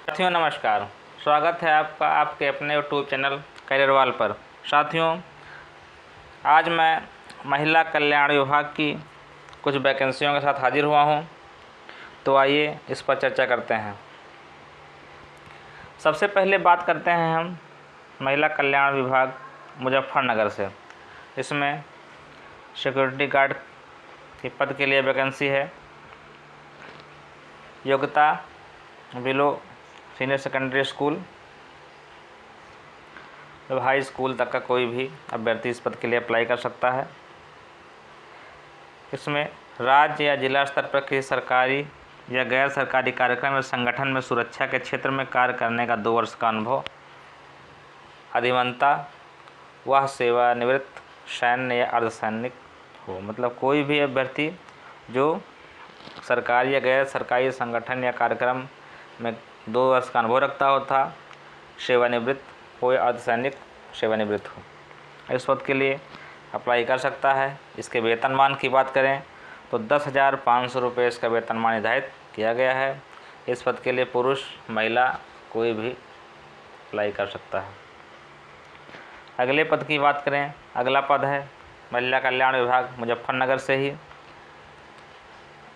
साथियों नमस्कार। स्वागत है आपका आपके अपने यूट्यूब चैनल करियरवाल पर। साथियों, आज मैं महिला कल्याण विभाग की कुछ वैकेंसियों के साथ हाजिर हुआ हूं, तो आइए इस पर चर्चा करते हैं। सबसे पहले बात करते हैं हम महिला कल्याण विभाग मुजफ्फरनगर से। इसमें सिक्योरिटी गार्ड के पद के लिए वैकेंसी है। योग्यता below senior secondary school, high school तक का कोई भी अभ्यर्थी इस पद के लिए अप्लाई कर सकता है। इसमें राज्य या जिला स्तर पर किसी सरकारी या गैर सरकारी कार्यक्रम या संगठन में सुरक्षा के क्षेत्र में कार्य करने का 2 वर्ष का अनुभव, अधिवंता वह सेवानिवृत्त सैन्य या अर्धसैनिक हो। मतलब कोई भी अभ्यर्थी जो सरकारी या गैर सरकारी संगठन या कार्यक्रम में 2 वर्ष का अनुभव रखता हो, था सेवानिवृत्त हो या अर्धसैनिक सेवानिवृत्त हो, इस पद के लिए अप्लाई कर सकता है। इसके वेतनमान की बात करें तो 10,500 रुपये इसका वेतनमान निर्धारित किया गया है। इस पद के लिए पुरुष महिला कोई भी अप्लाई कर सकता है। अगले पद की बात करें, अगला पद है महिला कल्याण विभाग मुजफ्फरनगर से ही।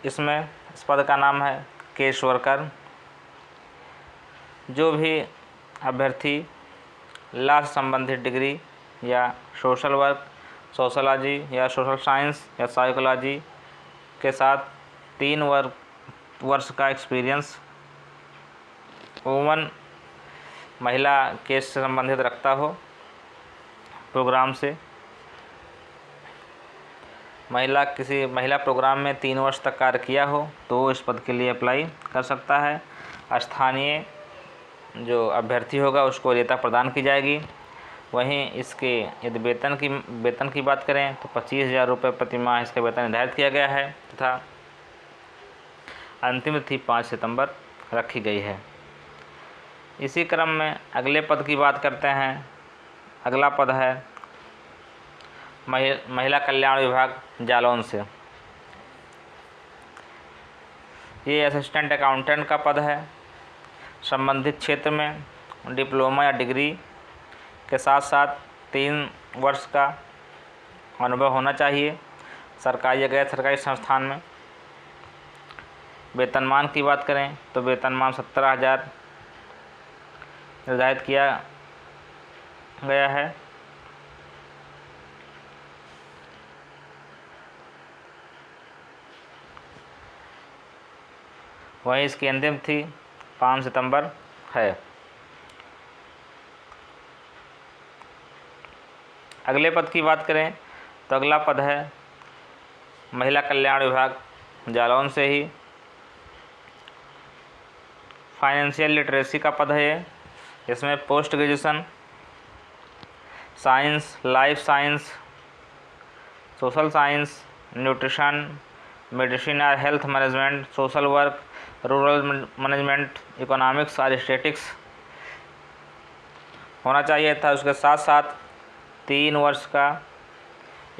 इसमें इस पद का नाम है केस वर्कर। जो भी अभ्यर्थी लॉ से संबंधित डिग्री या सोशल वर्क, सोशलॉजी या सोशल साइंस या साइकोलॉजी के साथ 3 वर्ष का एक्सपीरियंस वुमन महिला केस से संबंधित रखता हो, प्रोग्राम से किसी महिला प्रोग्राम में 3 वर्ष तक कार्य किया हो, तो इस पद के लिए अप्लाई कर सकता है। स्थानीय जो अभ्यर्थी होगा उसको वरीयता प्रदान की जाएगी। वहीं इसके यदि वेतन की बात करें तो 25,000 रुपये प्रति माह इसका वेतन निर्धारित किया गया है तथा अंतिम तिथि 5 सितंबर रखी गई है। इसी क्रम में अगले पद की बात करते हैं। अगला पद है महिला कल्याण विभाग जालौन से। ये असिस्टेंट अकाउंटेंट का पद है। संबंधित क्षेत्र में डिप्लोमा या डिग्री के साथ साथ 3 वर्ष का अनुभव होना चाहिए सरकारी या गैर सरकारी संस्थान में। वेतनमान की बात करें तो वेतनमान 17,000 निर्धारित किया गया है। वहीं इसकी अंतिम तिथि 5 सितंबर है। अगले पद की बात करें तो अगला पद है महिला कल्याण विभाग जालौन से ही। फाइनेंशियल लिटरेसी का पद है ये। इसमें post graduation science, life science, social science, nutrition, medicine और health management, social work, rural management, economics और स्टैटिस्टिक्स होना चाहिए था। उसके साथ साथ 3 वर्ष का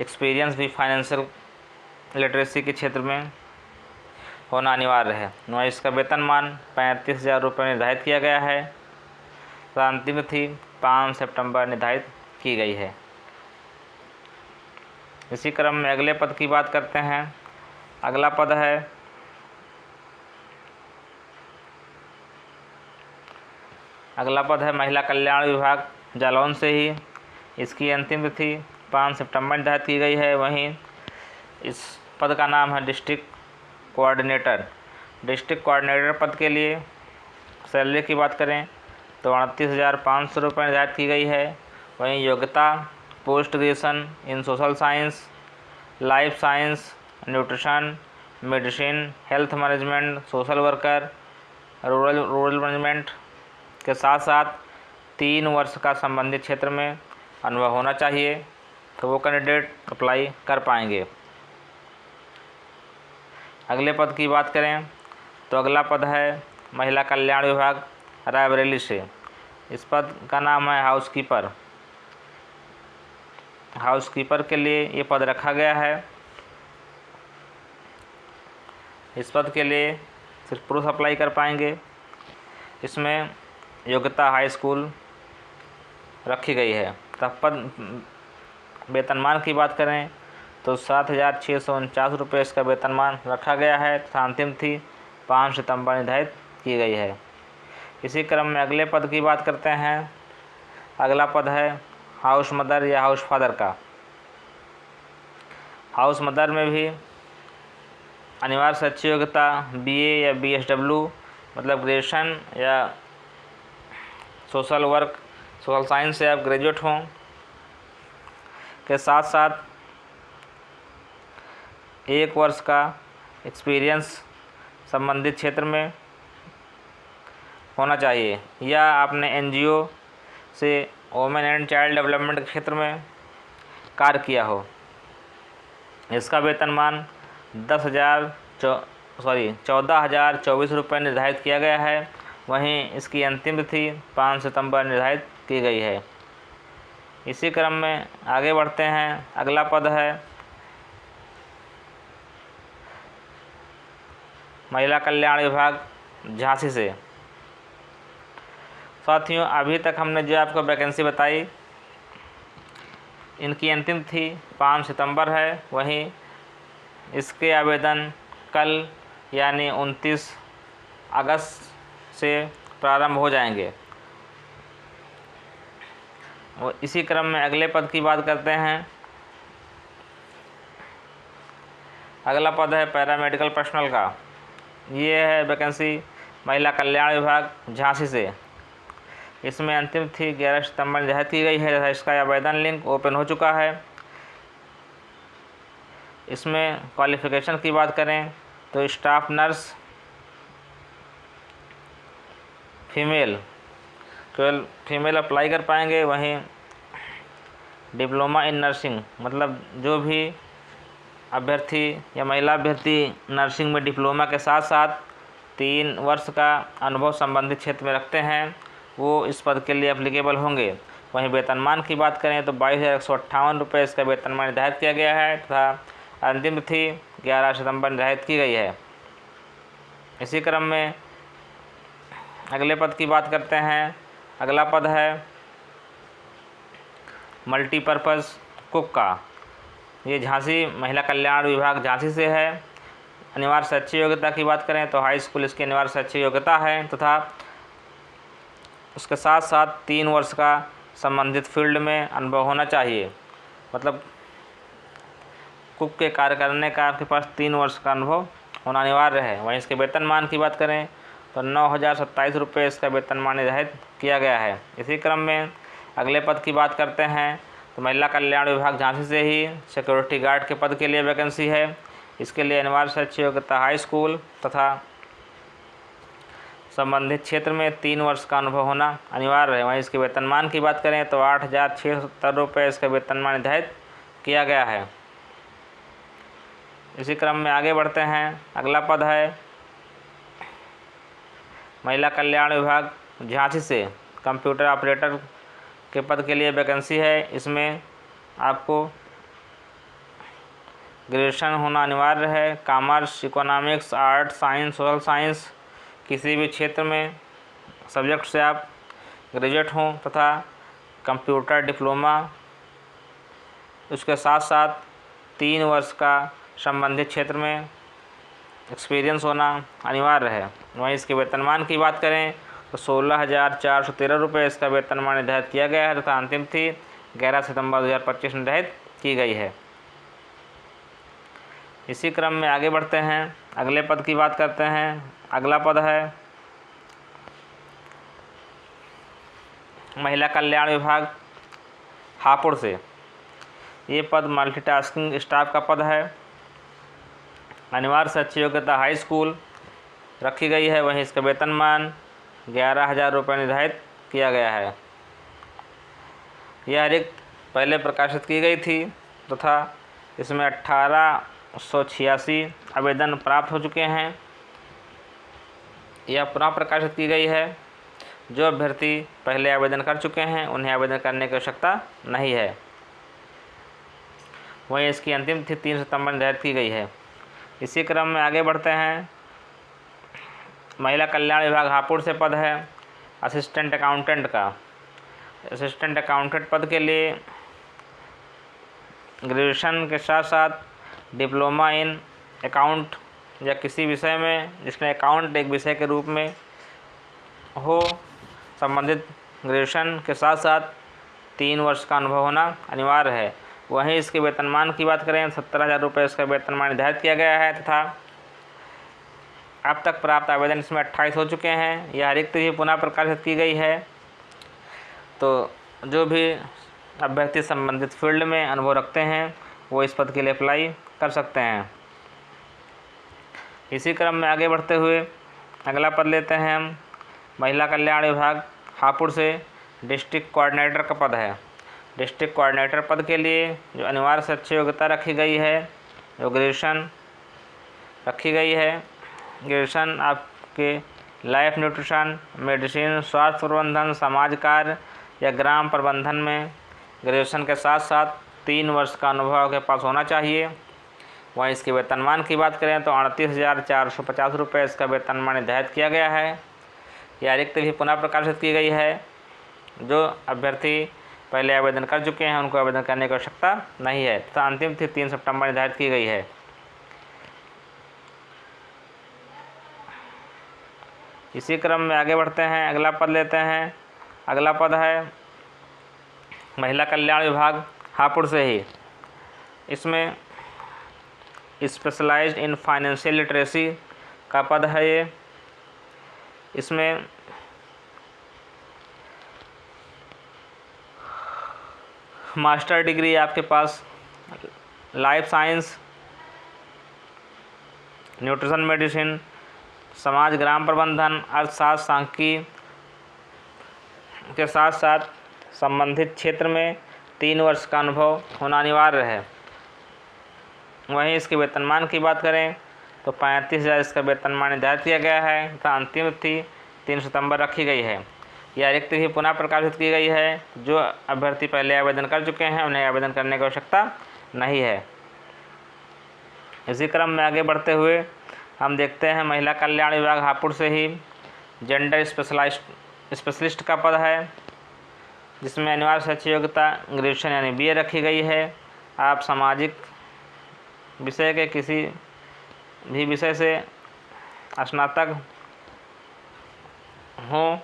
एक्सपीरियंस भी फाइनेंशियल लिटरेसी के क्षेत्र में होना अनिवार्य है। वहीं इसका वेतनमान 35,000 रुपये निर्धारित किया गया है। तो अंतिम तिथि 5 सितंबर निर्धारित की गई है। इसी क्रम में अगले पद की बात करते हैं। अगला पद है महिला कल्याण विभाग जालौन से ही। इसकी अंतिम तिथि 5 सितंबर निर्धारित की गई है। वहीं इस पद का नाम है डिस्ट्रिक्ट कोऑर्डिनेटर। डिस्ट्रिक्ट कोऑर्डिनेटर पद के लिए सैलरी की बात करें तो 29,500 रुपये निर्धारित की गई है। वहीं योग्यता post graduation in social science, life science, nutrition, medicine, health management, social worker, rural management के साथ साथ 3 वर्ष का संबंधित क्षेत्र में अनुभव होना चाहिए, तो वो कैंडिडेट अप्लाई कर पाएंगे। अगले पद की बात करें तो अगला पद है महिला कल्याण विभाग रायबरेली से। इस पद का नाम है हाउसकीपर। हाउसकीपर के लिए ये पद रखा गया है। इस पद के लिए सिर्फ पुरुष अप्लाई कर पाएंगे। इसमें योग्यता हाई स्कूल रखी गई है। तब पद वेतनमान की बात करें तो 7,649 इसका वेतनमान रखा गया है तथा अंतिम तिथि 5 सितंबर निर्धारित की गई है। इसी क्रम में अगले पद की बात करते हैं। अगला पद है हाउस मदर या हाउस फादर का। हाउस मदर में भी अनिवार्य शैक्षिक योग्यता BA या BSW मतलब ग्रेजुएशन या सोशल साइंस से आप ग्रेजुएट हों के साथ साथ 1 वर्ष का एक्सपीरियंस संबंधित क्षेत्र में होना चाहिए या आपने NGO से वुमेन एंड चाइल्ड डेवलपमेंट के क्षेत्र में कार्य किया हो। इसका वेतनमान 14,024 रुपये निर्धारित किया गया है। वहीं इसकी अंतिम तिथि 5 सितंबर निर्धारित की गई है। इसी क्रम में आगे बढ़ते हैं। अगला पद है महिला कल्याण विभाग झांसी से। साथियों, अभी तक हमने जो आपको वैकेंसी बताई इनकी अंतिम तिथि 5 सितंबर है। वहीं इसके आवेदन कल यानी 29 अगस्त से प्रारंभ हो जाएंगे। और इसी क्रम में अगले पद की बात करते हैं। अगला पद है पैरामेडिकल पर्सनल का। ये है वैकेंसी महिला कल्याण विभाग झांसी से। इसमें अंतिम तिथि 11 सितंबर निर्धारित की गई है तथा इसका आवेदन लिंक ओपन हो चुका है। इसमें क्वालिफ़िकेशन की बात करें तो स्टाफ नर्स केवल फीमेल अप्लाई कर पाएंगे। वहीं डिप्लोमा इन नर्सिंग मतलब जो भी अभ्यर्थी या महिला अभ्यर्थी नर्सिंग में डिप्लोमा के साथ साथ 3 वर्ष का अनुभव संबंधित क्षेत्र में रखते हैं वो इस पद के लिए एप्लीकेबल होंगे। वहीं वेतनमान की बात करें तो 22,158 रुपये इसका वेतनमान निर्धारित किया गया है तथा अंतिम तिथि 11 सितंबर निर्धारित की गई है। इसी क्रम में अगले पद की बात करते हैं। अगला पद है मल्टीपर्पज़ कुक का। ये झांसी महिला कल्याण विभाग झांसी से है। अनिवार्य शैक्षिक योग्यता की बात करें तो हाई स्कूल इसकी अनिवार्य शैक्षिक योग्यता है तथा उसके साथ साथ 3 वर्ष का संबंधित फील्ड में अनुभव होना चाहिए। मतलब कुक के कार्य करने का आपके पास 3 वर्ष का अनुभव होना अनिवार्य है। वहीं इसके वेतनमान की बात करें तो 9,027 रुपये इसका वेतनमान निर्धारित किया गया है। इसी क्रम में अगले पद की बात करते हैं तो महिला कल्याण विभाग झांसी से ही सिक्योरिटी गार्ड के पद के लिए वैकेंसी है। इसके लिए अनिवार्य शैक्षिक योग्यता हाई स्कूल तथा संबंधित क्षेत्र में 3 वर्ष का अनुभव होना अनिवार्य है। वहीं इसके वेतनमान की बात करें तो 8,670 रुपये इसका वेतनमान निर्धारित किया गया है। इसी क्रम में आगे बढ़ते हैं। अगला पद है महिला कल्याण विभाग झांसी से कंप्यूटर ऑपरेटर के पद के लिए वैकेंसी है। इसमें आपको ग्रेजुएशन होना अनिवार्य है। Commerce, economics, art, science, social science किसी भी क्षेत्र में सब्जेक्ट से आप ग्रेजुएट हों तथा कंप्यूटर डिप्लोमा उसके साथ साथ 3 वर्ष का संबंधित क्षेत्र में एक्सपीरियंस होना अनिवार्य है। वहीं इसके वेतनमान की बात करें तो 16,413 रुपये इसका वेतनमान निर्धारित किया गया है तथा अंतिम तिथि 11 सितंबर 2025 निर्धारित की गई है। इसी क्रम में आगे बढ़ते हैं। अगले पद की बात करते हैं। अगला पद है महिला कल्याण विभाग हापुड़ से। ये पद मल्टीटास्किंग स्टाफ का पद है। अनिवार्य शैक्षिक योग्यता हाई स्कूल रखी गई है। वहीं इसका वेतनमान 11,000 रुपये निर्धारित किया गया है। यह रिक्त पहले प्रकाशित की गई थी तथा इसमें 1886 आवेदन प्राप्त हो चुके हैं। यह पुनः प्रकाशित की गई है। जो अभ्यर्थी पहले आवेदन कर चुके हैं उन्हें आवेदन करने की आवश्यकता नहीं है। वहीं इसकी अंतिम तिथि 3 सितंबर निर्धारित की गई है। इसी क्रम में आगे बढ़ते हैं। महिला कल्याण विभाग हापुड़ से पद है असिस्टेंट अकाउंटेंट का। असिस्टेंट अकाउंटेंट पद के लिए ग्रेजुएशन के साथ साथ डिप्लोमा इन अकाउंट या किसी विषय में जिसमें अकाउंट एक विषय के रूप में हो, संबंधित ग्रेजुएशन के साथ साथ 3 वर्ष का अनुभव होना अनिवार्य है। वहीं इसके वेतनमान की बात करें 17,000 रुपये इसका वेतनमान निर्धारित किया गया है तथा अब तक प्राप्त आवेदन इसमें 28 हो चुके हैं। यह रिक्त भी पुनः प्रकाशित की गई है। तो जो भी अभ्यर्थी संबंधित फील्ड में अनुभव रखते हैं वो इस पद के लिए अप्लाई कर सकते हैं। इसी क्रम में आगे बढ़ते हुए अगला पद लेते हैं हम। महिला कल्याण विभाग हापुड़ से डिस्ट्रिक्ट कोऑर्डिनेटर का पद है। डिस्ट्रिक्ट कोऑर्डिनेटर पद के लिए जो अनिवार्य शिक्षा योग्यता रखी गई है, जो ग्रेजुएशन रखी गई है, ग्रेजुएशन आपके लाइफ न्यूट्रिशन, मेडिसिन, स्वास्थ्य प्रबंधन, समाज कार्य या ग्राम प्रबंधन में ग्रेजुएशन के साथ साथ 3 वर्ष का अनुभव आपके पास होना चाहिए। वहीं इसके वेतनमान की बात करें तो 38,450 रुपये इसका वेतनमान निर्धारित किया गया है। यह रिक्त भी पुनः प्रकाशित की गई है। जो अभ्यर्थी पहले आवेदन कर चुके हैं उनको आवेदन करने की आवश्यकता नहीं है तथा अंतिम तिथि 3 सितंबर निर्धारित की गई है। इसी क्रम में आगे बढ़ते हैं, अगला पद लेते हैं। अगला पद है महिला कल्याण विभाग हापुड़ से ही। इसमें स्पेशलाइज्ड इन फाइनेंशियल लिटरेसी का पद है ये। इसमें मास्टर डिग्री आपके पास लाइफ साइंस, न्यूट्रिशन मेडिसिन, समाज ग्राम प्रबंधन, अर्थशास्त्र, सांख्यिकी के साथ साथ संबंधित क्षेत्र में 3 वर्ष का अनुभव होना अनिवार्य है। वहीं इसके वेतनमान की बात करें तो 35,000 इसका वेतनमान निर्धारित किया गया है तथा अंतिम तिथि 3 सितंबर रखी गई है। यह रिक्त भी पुनः प्रकाशित की गई है। जो अभ्यर्थी पहले आवेदन कर चुके हैं उन्हें आवेदन करने की आवश्यकता नहीं है। इसी क्रम में आगे बढ़ते हुए हम देखते हैं महिला कल्याण विभाग हापुड़ से ही जेंडर स्पेशलिस्ट का पद है, जिसमें अनिवार्य शैक्षिक योग्यता ग्रेजुएशन यानी BA रखी गई है। आप सामाजिक विषय के किसी भी विषय से स्नातक हों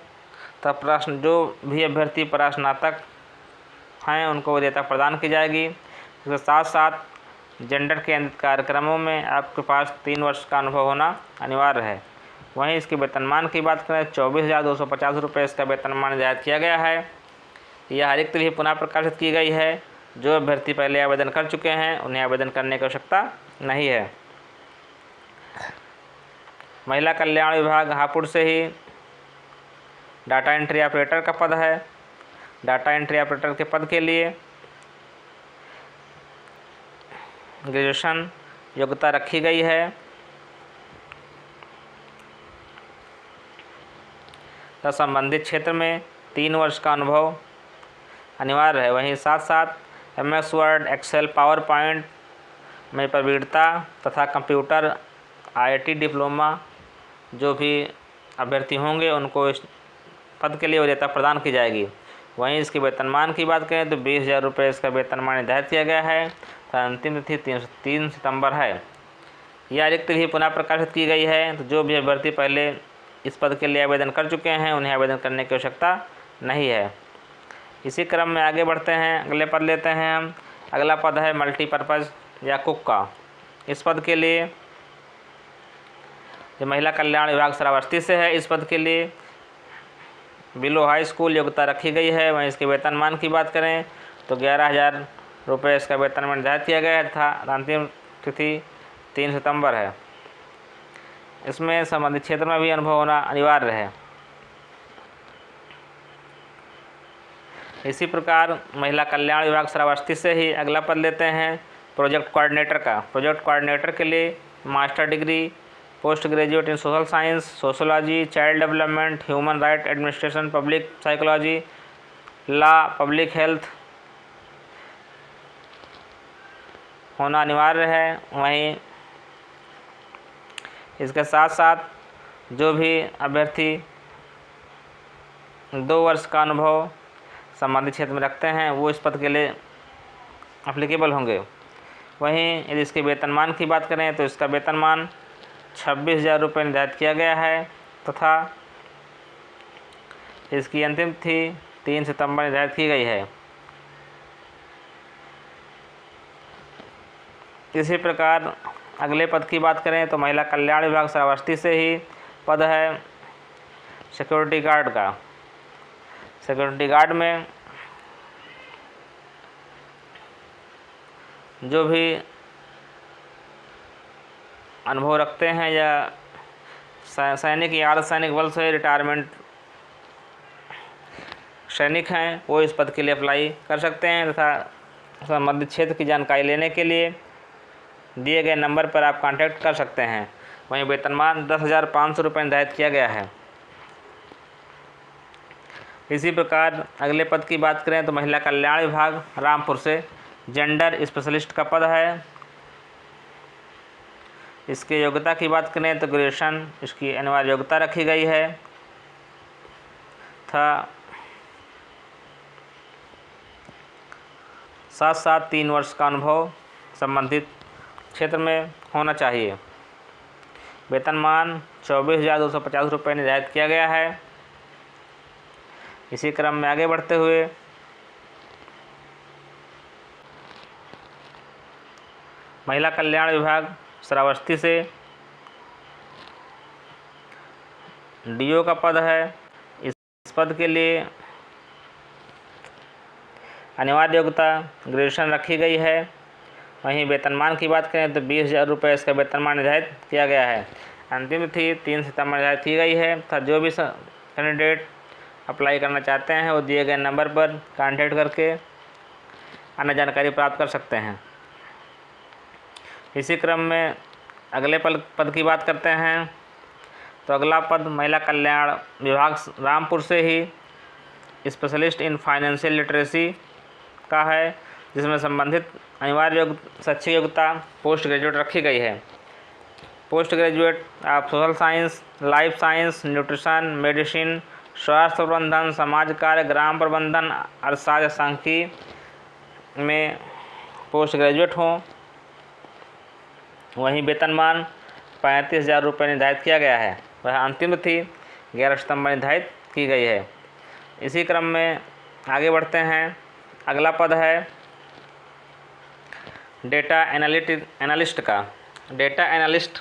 तब प्रश्न जो भी अभ्यर्थी परास्नातक हैं उनको वरीयता प्रदान की जाएगी। इसके साथ साथ जेंडर केंद्रित कार्यक्रमों में आपके पास 3 वर्ष का अनुभव होना अनिवार्य है। वहीं इसके वेतनमान की बात करें 24,250 रुपये इसका वेतनमान निर्धारित किया गया है। यह रिक्त भी पुनः प्रकाशित की गई है। जो अभ्यर्थी पहले आवेदन कर चुके हैं उन्हें आवेदन करने की आवश्यकता नहीं है। महिला कल्याण विभाग हापुड़ से ही डाटा एंट्री ऑपरेटर का पद है। डाटा एंट्री ऑपरेटर के पद के लिए ग्रेजुएशन योग्यता रखी गई है तथा संबंधित क्षेत्र में 3 वर्ष का अनुभव अनिवार्य है। वहीं साथ साथ MS Word, Excel, PowerPoint में प्रवीणता तथा कंप्यूटर IT डिप्लोमा जो भी अभ्यर्थी होंगे उनको इस पद के लिए वरीयता प्रदान की जाएगी। वहीं इसके वेतनमान की बात करें तो 20,000 रुपये इसका वेतनमान निर्धारित किया गया है। अंतिम तिथि 3 सितंबर है। यह रिक्त भी पुनः प्रकाशित की गई है। तो जो भी अभ्यर्थी पहले इस पद के लिए आवेदन कर चुके हैं उन्हें आवेदन करने की आवश्यकता नहीं है। इसी क्रम में आगे बढ़ते हैं, अगले पद लेते हैं हम। अगला पद है मल्टीपर्पज़ या कुक का। इस पद के लिए जो महिला कल्याण विभाग श्रावस्ती से है, इस पद के लिए बिलो हाई स्कूल योग्यता रखी गई है। वहीं इसके वेतनमान की बात करें तो 11,000 रुपये इसका वेतनमान निर्धारित किया गया था। अंतिम तिथि 3 सितंबर है। इसमें संबंधित क्षेत्र में भी अनुभव होना अनिवार्य है। इसी प्रकार महिला कल्याण विभाग श्रावस्ती से ही अगला पद लेते हैं प्रोजेक्ट कोऑर्डिनेटर का। प्रोजेक्ट कोऑर्डिनेटर के लिए master degree, post graduate in social science, sociology, child development, human right administration, public psychology, law, public health होना अनिवार्य है। वहीं इसके साथ साथ जो भी अभ्यर्थी 2 वर्ष का अनुभव संबंधित क्षेत्र में रखते हैं वो इस पद के लिए एप्लीकेबल होंगे। वहीं यदि इसके वेतनमान की बात करें तो इसका वेतनमान 26,000 रुपये निर्धारित किया गया है तथा इसकी अंतिम तिथि 3 सितंबर निर्धारित की गई है। इसी प्रकार अगले पद की बात करें तो महिला कल्याण विभाग श्रावस्ती से ही पद है सिक्योरिटी गार्ड का। सिक्योरिटी गार्ड में जो भी अनुभव रखते हैं या सैनिक या अर्धसैनिक बल से रिटायरमेंट सैनिक हैं वो इस पद के लिए अप्लाई कर सकते हैं तथा संबंधित क्षेत्र की जानकारी लेने के लिए दिए गए नंबर पर आप कांटेक्ट कर सकते हैं। वहीं वेतनमान 10,500 रुपये निर्धारित किया गया है। इसी प्रकार अगले पद की बात करें तो महिला कल्याण विभाग रामपुर से जेंडर स्पेशलिस्ट का पद है। इसके योग्यता की बात करें तो ग्रेजुएशन इसकी अनिवार्य योग्यता रखी गई है तथा साथ 3 वर्ष का अनुभव संबंधित क्षेत्र में होना चाहिए। वेतनमान 24,250 रुपये निर्धारित किया गया है। इसी क्रम में आगे बढ़ते हुए महिला कल्याण विभाग श्रावस्ती से डीओ का पद है। इस पद के लिए अनिवार्य योग्यता ग्रेजुएशन रखी गई है। वहीं वेतनमान की बात करें तो 20,000 रुपये इसका वेतनमान निर्धारित किया गया है। अंतिम तिथि 3 सितंबर निर्धारित की गई है तथा जो भी कैंडिडेट अप्लाई करना चाहते हैं वो दिए गए नंबर पर कांटेक्ट करके अन्य जानकारी प्राप्त कर सकते हैं। इसी क्रम में अगले पद की बात करते हैं तो अगला पद महिला कल्याण विभाग रामपुर से ही स्पेशलिस्ट इन फाइनेंशियल लिटरेसी का है, जिसमें संबंधित अनिवार्य शैक्षिक योग्यता पोस्ट ग्रेजुएट रखी गई है। पोस्ट ग्रेजुएट आप social science, life science, nutrition, medicine, स्वास्थ्य प्रबंधन, समाज कार्य, ग्राम प्रबंधन, अर्थशास्त्र, सांख्यिकी में पोस्ट ग्रेजुएट हों। वहीं वेतनमान 35,000 रुपये निर्धारित किया गया है। वह अंतिम तिथि 11 सितंबर निर्धारित की गई है। इसी क्रम में आगे बढ़ते हैं। अगला पद है डेटा एनालिस्ट का। डेटा एनालिस्ट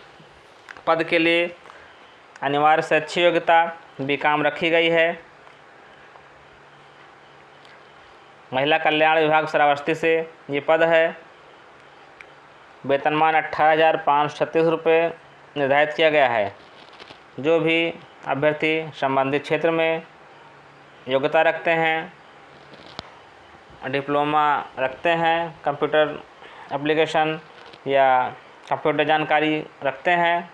पद के लिए अनिवार्य शैक्षिक योग्यता बीकॉम रखी गई है। महिला कल्याण विभाग श्रावस्ती से ये पद है। वेतनमान 18,536 रुपये निर्धारित किया गया है। जो भी अभ्यर्थी संबंधित क्षेत्र में योग्यता रखते हैं, डिप्लोमा रखते हैं, कंप्यूटर एप्लीकेशन या कंप्यूटर जानकारी रखते हैं,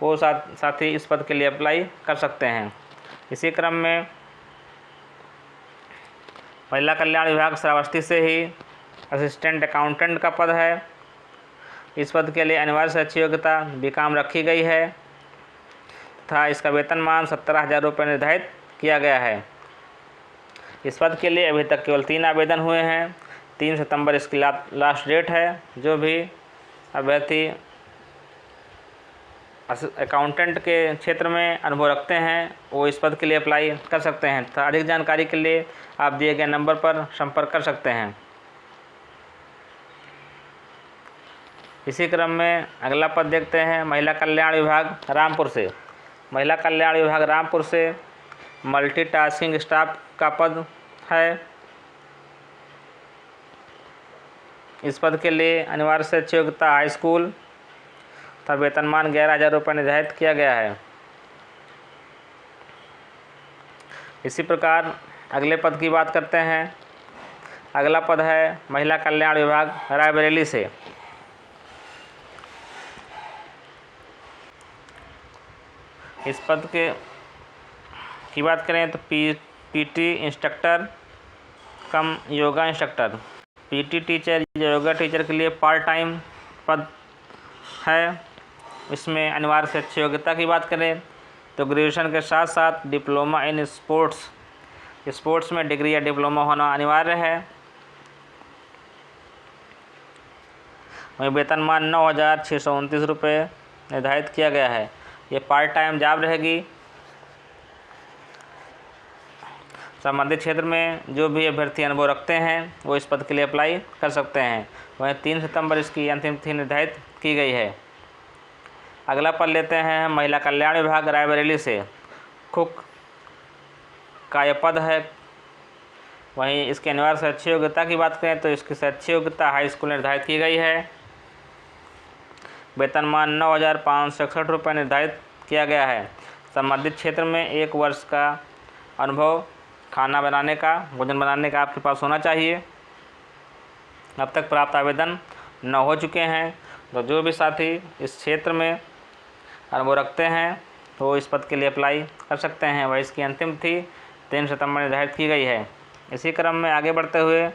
वो साथ ही इस पद के लिए अप्लाई कर सकते हैं। इसी क्रम में महिला कल्याण विभाग श्रावस्ती से ही असिस्टेंट अकाउंटेंट का पद है। इस पद के लिए अनिवार्य शैक्षिक योग्यता बीकॉम रखी गई है तथा इसका वेतनमान 17,000 रुपये निर्धारित किया गया है। इस पद के लिए अभी तक केवल 3 आवेदन हुए हैं। 3 सितंबर इसकी लास्ट डेट है। जो भी अभ्यर्थी अकाउंटेंट के क्षेत्र में अनुभव रखते हैं वो इस पद के लिए अप्लाई कर सकते हैं तथा अधिक जानकारी के लिए आप दिए गए नंबर पर संपर्क कर सकते हैं। इसी क्रम में अगला पद देखते हैं महिला कल्याण विभाग रामपुर से। महिला कल्याण विभाग रामपुर से मल्टीटास्किंग स्टाफ का पद है। इस पद के लिए अनिवार्य शैक्षिक योग्यता हाई स्कूल तथा वेतनमान 11,000 रुपये निर्धारित किया गया है। इसी प्रकार अगले पद की बात करते हैं। अगला पद है महिला कल्याण विभाग रायबरेली से। इस पद की बात करें तो पीटी इंस्ट्रक्टर कम योगा इंस्ट्रक्टर। पीटी टीचर या योगा टीचर के लिए पार्ट टाइम पद है। इसमें अनिवार्य शैक्षिक योग्यता की बात करें तो ग्रेजुएशन के साथ साथ डिप्लोमा इन स्पोर्ट्स में डिग्री या डिप्लोमा होना अनिवार्य है। वहीं वेतनमान 9,629 रुपये निर्धारित किया गया है। ये पार्ट टाइम जॉब रहेगी। संबंधित क्षेत्र में जो भी अभ्यर्थी अनुभव रखते हैं वो इस पद के लिए अप्लाई कर सकते हैं। वहीं 3 सितंबर इसकी अंतिम तिथि निर्धारित की गई है। अगला पद लेते हैं महिला कल्याण विभाग रायबरेली से। कुक का यह पद है। वहीं इसके अनिवार्य शैक्षिक योग्यता की बात करें तो इसकी शैक्षिक योग्यता हाई स्कूल निर्धारित की गई है। वेतनमान 9,561 रुपये निर्धारित किया गया है। संबंधित क्षेत्र में 1 वर्ष का अनुभव खाना बनाने का, भोजन बनाने का आपके पास होना चाहिए। अब तक प्राप्त आवेदन 9 हो चुके हैं। तो जो भी साथी इस क्षेत्र में अनुभव रखते हैं तो इस पद के लिए अप्लाई कर सकते हैं। वह इसकी अंतिम तिथि 3 सितंबर निर्धारित की गई है। इसी क्रम में आगे बढ़ते हुए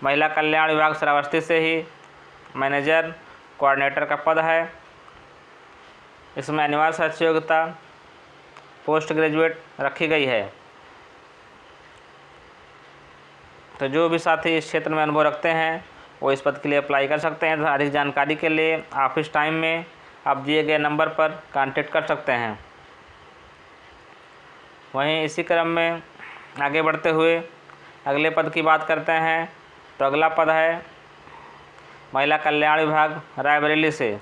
महिला कल्याण विभाग श्रावस्ती से ही मैनेजर कोऑर्डिनेटर का पद है। इसमें अनिवार्य शैक्षिक योग्यता पोस्ट ग्रेजुएट रखी गई है। तो जो भी साथी इस क्षेत्र में अनुभव रखते हैं वो इस पद के लिए अप्लाई कर सकते हैं। तो अधिक जानकारी के लिए ऑफिस टाइम में आप दिए गए नंबर पर कांटेक्ट कर सकते हैं। वहीं इसी क्रम में आगे बढ़ते हुए अगले पद की बात करते हैं। तो अगला पद है महिला कल्याण विभाग रायबरेली से।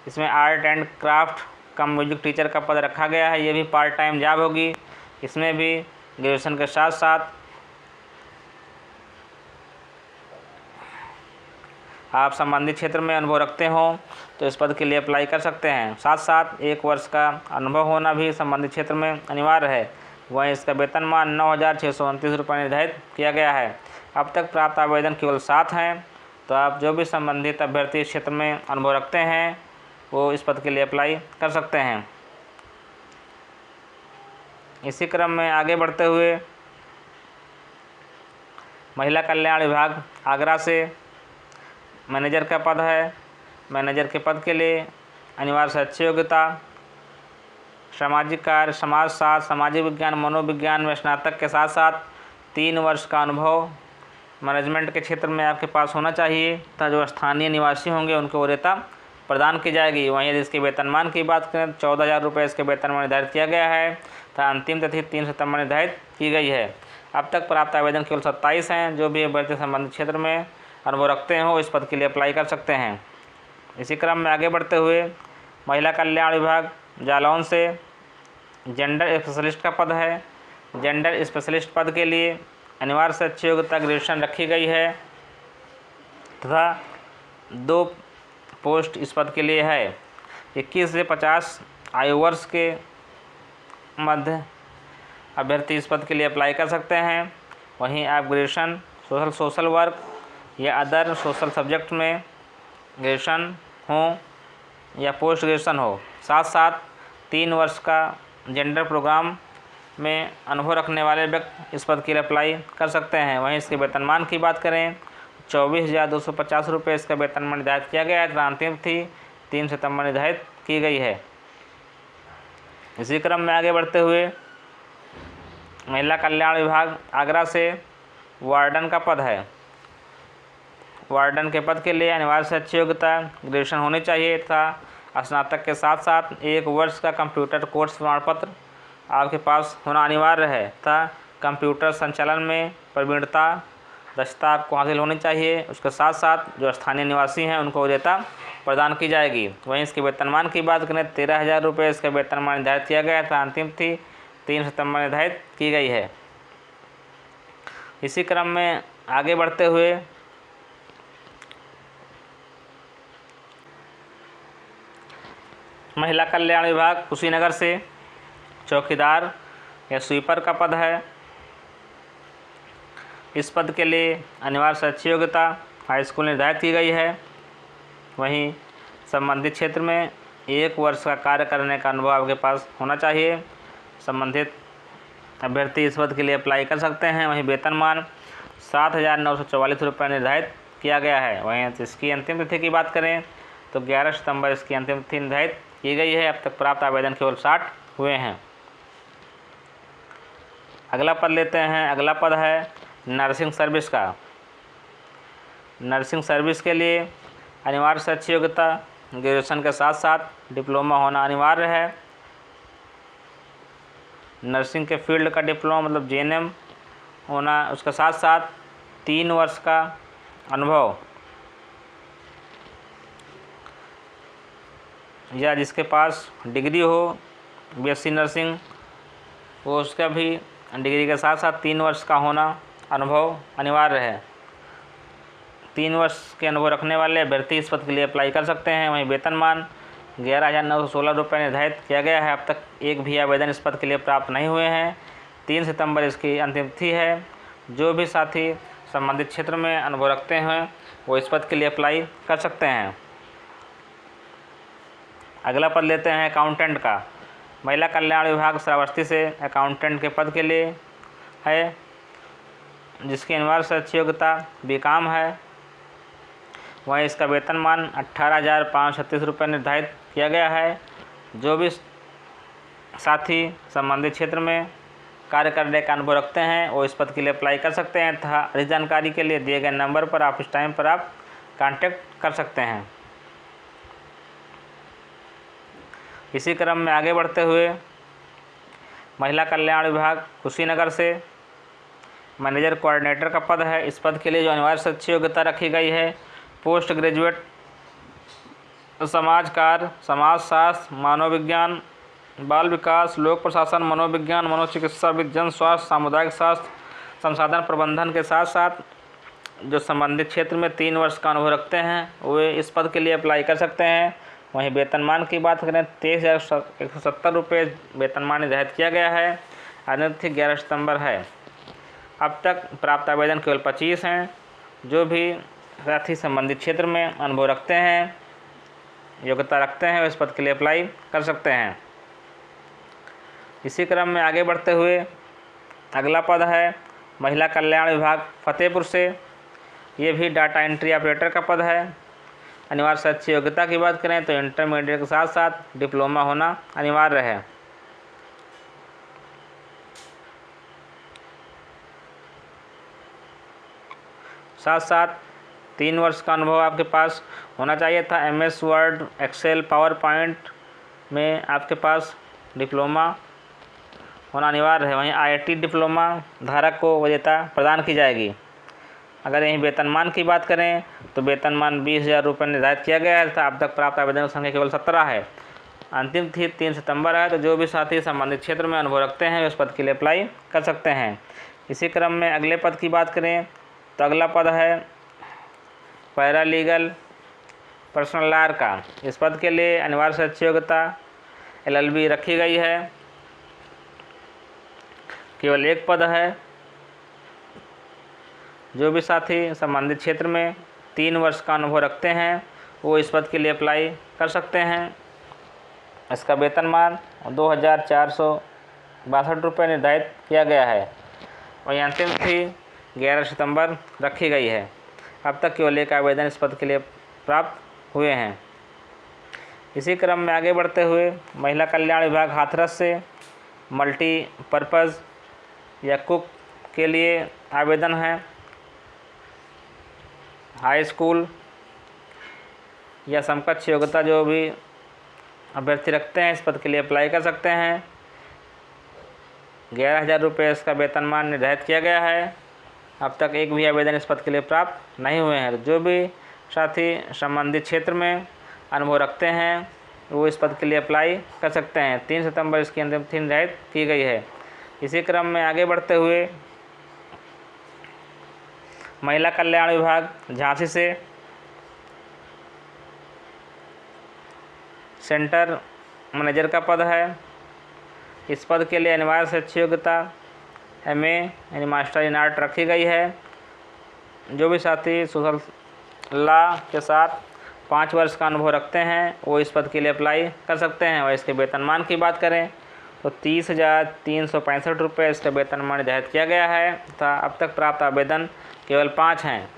इसमें art and craft come music teacher का पद रखा गया है। ये भी पार्ट टाइम जॉब होगी। इसमें भी ग्रेजुएशन के साथ साथ आप संबंधित क्षेत्र में अनुभव रखते हों तो इस पद के लिए अप्लाई कर सकते हैं। साथ साथ 1 वर्ष का अनुभव होना भी संबंधित क्षेत्र में अनिवार्य है। वहीं इसका वेतनमान 9,629 रुपये निर्धारित किया गया है। अब तक प्राप्त आवेदन केवल 7 हैं। तो आप जो भी संबंधित अभ्यर्थी इस क्षेत्र में अनुभव रखते हैं वो इस पद के लिए अप्लाई कर सकते हैं। इसी क्रम में आगे बढ़ते हुए महिला कल्याण विभाग आगरा से मैनेजर का पद है। मैनेजर के पद के लिए अनिवार्य शैक्षिक योग्यता सामाजिक कार्य, समाजशास्त्र, सामाजिक विज्ञान, मनोविज्ञान में स्नातक के साथ साथ 3 वर्ष का अनुभव मैनेजमेंट के क्षेत्र में आपके पास होना चाहिए। तथा जो स्थानीय निवासी होंगे उनको वरीयता प्रदान की जाएगी। वहीं यदि इसके वेतनमान की बात करें तो 14,000 रुपये इसके वेतनमान निर्धारित किया गया है। तथा अंतिम तिथि 3 सितंबर निर्धारित की गई है। अब तक प्राप्त आवेदन केवल 27 हैं। जो भी अभ्यर्थी संबंधित क्षेत्र में अनुभव रखते हैं वो इस पद के लिए अप्लाई कर सकते हैं। इसी क्रम में आगे बढ़ते हुए महिला कल्याण विभाग जालौन से जेंडर स्पेशलिस्ट का पद है। जेंडर स्पेशलिस्ट पद के लिए अनिवार्य शैक्षिक योग्यता ग्रेजुएशन रखी गई है तथा 2 पोस्ट इस पद के लिए है। 21 से 50 आयु वर्ष के मध्य अभ्यर्थी इस पद के लिए अप्लाई कर सकते हैं। वहीं आप ग्रेजुएशन सोशल वर्क या अदर सोशल सब्जेक्ट में ग्रेजुएशन हो या पोस्ट ग्रेजुएशन हो, साथ साथ 3 वर्ष का जेंडर प्रोग्राम में अनुभव रखने वाले व्यक्ति इस पद के लिए अप्लाई कर सकते हैं। वहीं इसके वेतनमान की बात करें 24,250 रुपये इसका वेतनमान निर्धारित किया गया है। अंतिम तिथि 3 सितंबर निर्धारित की गई है। इसी क्रम में आगे बढ़ते हुए महिला कल्याण विभाग आगरा से वार्डन का पद है। वार्डन के पद के लिए अनिवार्य शैक्षिक योग्यता ग्रेजुएशन होनी चाहिए तथा स्नातक के साथ साथ 1 वर्ष का कंप्यूटर कोर्स प्रमाण पत्र आपके पास होना अनिवार्य है तथा कंप्यूटर संचालन में प्रवीणता दक्षता आपको हासिल होनी चाहिए। उसके साथ साथ जो स्थानीय निवासी हैं उनको वरीयता प्रदान की जाएगी। वहीं इसके वेतनमान की बात करें 13,000 रुपये इसका वेतनमान निर्धारित किया गया था। अंतिम तिथि 3 सितंबर निर्धारित की गई है। इसी क्रम में आगे बढ़ते हुए महिला कल्याण विभाग कुशीनगर से चौकीदार या स्वीपर का पद है। इस पद के लिए अनिवार्य शैक्षिक योग्यता हाई स्कूल निर्धारित की गई है। वहीं संबंधित क्षेत्र में 1 वर्ष का कार्य करने का अनुभव आपके पास होना चाहिए। संबंधित अभ्यर्थी इस पद के लिए अप्लाई कर सकते हैं। वहीं वेतनमान 7,944 रुपये निर्धारित किया गया है। वहीं इसकी अंतिम तिथि की बात करें तो 11 सितंबर इसकी अंतिम तिथि निर्धारित की गई है। अब तक प्राप्त आवेदन केवल 60 हुए हैं। अगला पद लेते हैं। अगला पद है नर्सिंग सर्विस का। नर्सिंग सर्विस के लिए अनिवार्य शैक्षिक योग्यता ग्रेजुएशन के साथ साथ डिप्लोमा होना अनिवार्य है। नर्सिंग के फील्ड का डिप्लोमा मतलब JNM होना, उसके साथ साथ 3 वर्ष का अनुभव या जिसके पास डिग्री हो BSc नर्सिंग, वो उसका भी डिग्री के साथ साथ 3 वर्ष का होना अनुभव अनिवार्य है। 3 वर्ष के अनुभव रखने वाले अभ्यर्थी इस पद के लिए अप्लाई कर सकते हैं। वहीं वेतनमान 11,916 रुपये निर्धारित किया गया है। अब तक एक भी आवेदन इस पद के लिए प्राप्त नहीं हुए हैं। 3 सितंबर इसकी अंतिम तिथि है। जो भी साथी संबंधित क्षेत्र में अनुभव रखते हैं वो इस पद के लिए अप्लाई कर सकते हैं। अगला पद लेते हैं अकाउंटेंट का। महिला कल्याण विभाग श्रावस्ती से अकाउंटेंट के पद के लिए है, जिसकी अनिवार्य शैक्षिक योग्यता BCom है। वहीं इसका वेतनमान 18,536 रुपये निर्धारित किया गया है। जो भी साथी संबंधित क्षेत्र में कार्य करने का अनुभव रखते हैं वो इस पद के लिए अप्लाई कर सकते हैं तथा अधिक जानकारी के लिए दिए गए नंबर पर ऑफिस टाइम पर आप कांटेक्ट कर सकते हैं। इसी क्रम में आगे बढ़ते हुए महिला कल्याण विभाग कुशीनगर से मैनेजर कोऑर्डिनेटर का पद है। इस पद के लिए जो अनिवार्य शैक्षिक योग्यता रखी गई है पोस्ट ग्रेजुएट समाज कार्य, समाजशास्त्र, मानव विज्ञान, बाल विकास, लोक प्रशासन, मनोविज्ञान, मनोचिकित्सा विज्ञान, स्वास्थ्य, सामुदायिक स्वास्थ्य, संसाधन प्रबंधन के साथ साथ जो संबंधित क्षेत्र में 3 वर्ष का अनुभव रखते हैं वे इस पद के लिए अप्लाई कर सकते हैं। वहीं वेतनमान की बात करें 23,170 रुपये वेतनमान निर्धारित किया गया है। अंतिम तिथि 11 सितंबर है। अब तक प्राप्त आवेदन केवल 25 हैं। जो भी साथी संबंधित क्षेत्र में अनुभव रखते हैं, योग्यता रखते हैं, इस पद के लिए अप्लाई कर सकते हैं। इसी क्रम में आगे बढ़ते हुए अगला पद है महिला कल्याण विभाग फतेहपुर से। ये भी डाटा एंट्री ऑपरेटर का पद है। अनिवार्य शैक्षिक योग्यता की बात करें तो इंटरमीडिएट के साथ साथ डिप्लोमा होना अनिवार्य है। साथ साथ 3 वर्ष का अनुभव आपके पास होना चाहिए था। MS Word, Excel, PowerPoint में आपके पास डिप्लोमा होना अनिवार्य है। वहीं IIT डिप्लोमा धारक को वरीयता प्रदान की जाएगी। अगर यहीं वेतनमान की बात करें तो वेतनमान 20,000 रुपये निर्धारित किया गया है तथा अब तक प्राप्त आवेदन की संख्या केवल 17 है। अंतिम तिथि 3 सितंबर है। तो जो भी साथी संबंधित क्षेत्र में अनुभव रखते हैं उस पद के लिए अप्लाई कर सकते हैं। इसी क्रम में अगले पद की बात करें तो अगला पद है पैरालीगल पर्सनल लॉयर का। इस पद के लिए अनिवार्य शैक्षिक योग्यता LLB रखी गई है। केवल एक पद है। जो भी साथी संबंधित क्षेत्र में 3 वर्ष का अनुभव रखते हैं वो इस पद के लिए अप्लाई कर सकते हैं। इसका वेतनमान 2,462 रुपये निर्धारित किया गया है और अंतिम तिथि 11 सितंबर रखी गई है। अब तक केवल एक आवेदन इस पद के लिए प्राप्त हुए हैं। इसी क्रम में आगे बढ़ते हुए महिला कल्याण विभाग हाथरस से मल्टीपर्पज़ या कुक के लिए आवेदन है। हाई स्कूल या समकक्ष योग्यता जो भी अभ्यर्थी रखते हैं इस पद के लिए अप्लाई कर सकते हैं। 11,000 रुपये इसका वेतनमान निर्धारित किया गया है। अब तक एक भी आवेदन इस पद के लिए प्राप्त नहीं हुए हैं। तो जो भी साथी संबंधित क्षेत्र में अनुभव रखते हैं वो इस पद के लिए अप्लाई कर सकते हैं। 3 सितंबर इसकी अंतिम तिथि निर्धारित की गई है। इसी क्रम में आगे बढ़ते हुए महिला कल्याण विभाग झांसी से सेंटर मैनेजर का पद है। इस पद के लिए अनिवार्य शैक्षिक योग्यता MA यानी मास्टर इन आर्ट रखी गई है। जो भी साथी सोशल लॉ के साथ 5 वर्ष का अनुभव रखते हैं वो इस पद के लिए अप्लाई कर सकते हैं। और इसके वेतनमान की बात करें तो 30,365 रुपये इसका वेतनमान निर्धारित किया गया है तथा अब तक प्राप्त आवेदन केवल 5 हैं।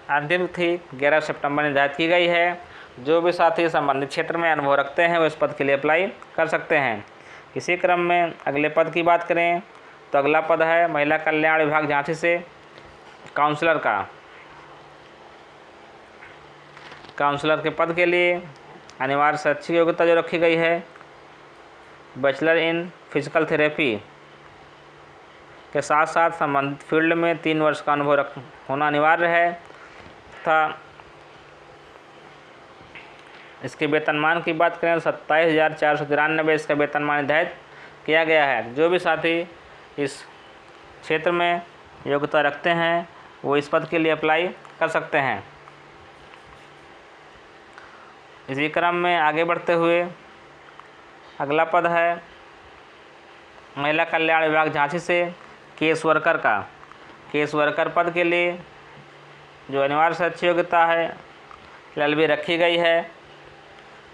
अंतिम तिथि 11 सितंबर निर्धारित की गई है। जो भी साथी संबंधित क्षेत्र में अनुभव रखते हैं वो इस पद के लिए अप्लाई कर सकते हैं। इसी क्रम में अगले पद की बात करें तो अगला पद है महिला कल्याण विभाग झांसी से काउंसलर का। काउंसलर के पद के लिए अनिवार्य शैक्षिक योग्यता जो रखी गई है बैचलर इन फिजिकल थेरेपी के साथ साथ संबंधित फील्ड में 3 वर्ष का अनुभव होना अनिवार्य है तथा इसके वेतनमान की बात करें तो 27,493 इसका वेतनमान निर्धारित किया गया है। जो भी साथी इस क्षेत्र में योग्यता रखते हैं वो इस पद के लिए अप्लाई कर सकते हैं। इसी क्रम में आगे बढ़ते हुए अगला पद है महिला कल्याण विभाग झांसी से केस वर्कर का। केस वर्कर पद के लिए जो अनिवार्य शैक्षिक योग्यता है LLB रखी गई है।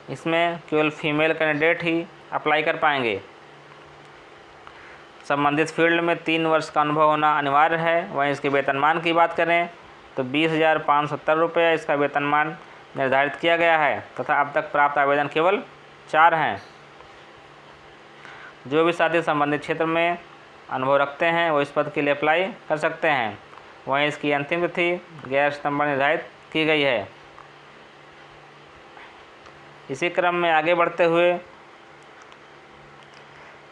इसमें केवल फीमेल कैंडिडेट ही अप्लाई कर पाएंगे। संबंधित फील्ड में 3 वर्ष का अनुभव होना अनिवार्य है। वहीं इसके वेतनमान की बात करें तो 20,570 रुपये इसका वेतनमान निर्धारित किया गया है तथा अब तक प्राप्त आवेदन केवल 4 हैं। जो भी साथी संबंधित क्षेत्र में अनुभव रखते हैं वो इस पद के लिए अप्लाई कर सकते हैं। वहीं इसकी अंतिम तिथि 11 सितंबर निर्धारित की गई है। इसी क्रम में आगे बढ़ते हुए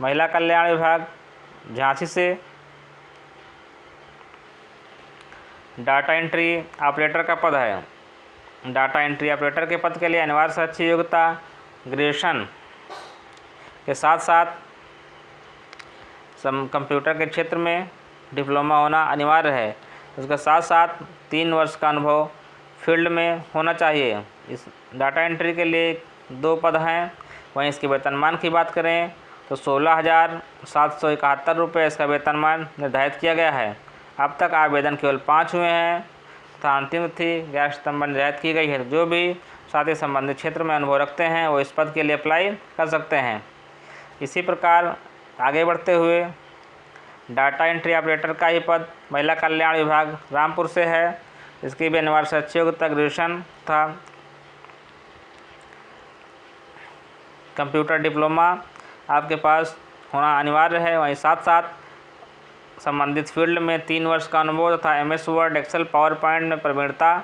महिला कल्याण विभाग झांसी से डाटा एंट्री ऑपरेटर का पद है। डाटा एंट्री ऑपरेटर के पद के लिए अनिवार्य शैक्षिक योग्यता ग्रेजुएशन के साथ साथ कंप्यूटर के क्षेत्र में डिप्लोमा होना अनिवार्य है। उसके साथ साथ 3 वर्ष का अनुभव फील्ड में होना चाहिए। इस डाटा एंट्री के लिए 2 पद हैं। वहीं इसके वेतनमान की बात करें तो 16,771 रुपये इसका वेतनमान निर्धारित किया गया है। अब तक आवेदन केवल 5 हुए हैं तथा अंतिम तिथि 11 सितंबर निर्धारित की गई है। जो भी साथी संबंधित क्षेत्र में अनुभव रखते हैं वो इस पद के लिए अप्लाई कर सकते हैं। इसी प्रकार आगे बढ़ते हुए डाटा एंट्री ऑपरेटर का ही पद महिला कल्याण विभाग रामपुर से है। इसकी भी अनिवार्य शैक्षिक योग्यता ग्रेजुएशन था। कंप्यूटर डिप्लोमा आपके पास होना अनिवार्य है। वहीं साथ साथ संबंधित फील्ड में 3 वर्ष का अनुभव तथा MS Word Excel PowerPoint में प्रवीणता